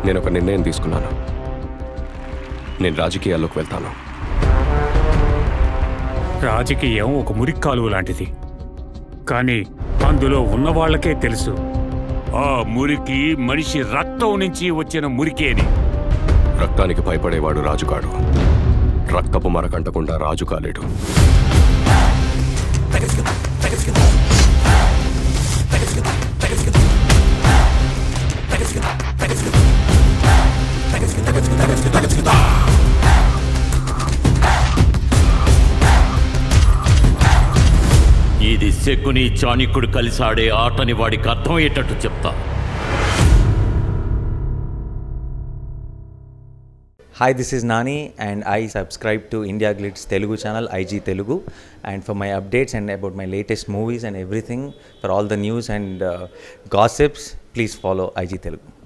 నేను ఒక నిర్ణయం తీసుకున్నాను. నేను రాజకీయాల్లోకి వెళ్తాను. రాజకీయం ఒక మురిక్కాలువ లాంటిది, కానీ అందులో ఉన్నవాళ్లకే తెలుసు ఆ మురికి మనిషి రక్తం నుంచి వచ్చిన మురికేని. రక్తానికి భయపడేవాడు రాజుకాడు. రక్తపు మరకంటకుండా రాజు కాలేడు. ఇది శకుని చాణిక్యుడు కలిసి ఆడే ఆటని వాడికి అర్థమయ్యేటట్టు చెప్తా. Hi, this is Nani and I subscribe to India Glitz Telugu channel IG Telugu, and for my updates and about my latest movies and everything, for all the news and gossips, please follow IG Telugu.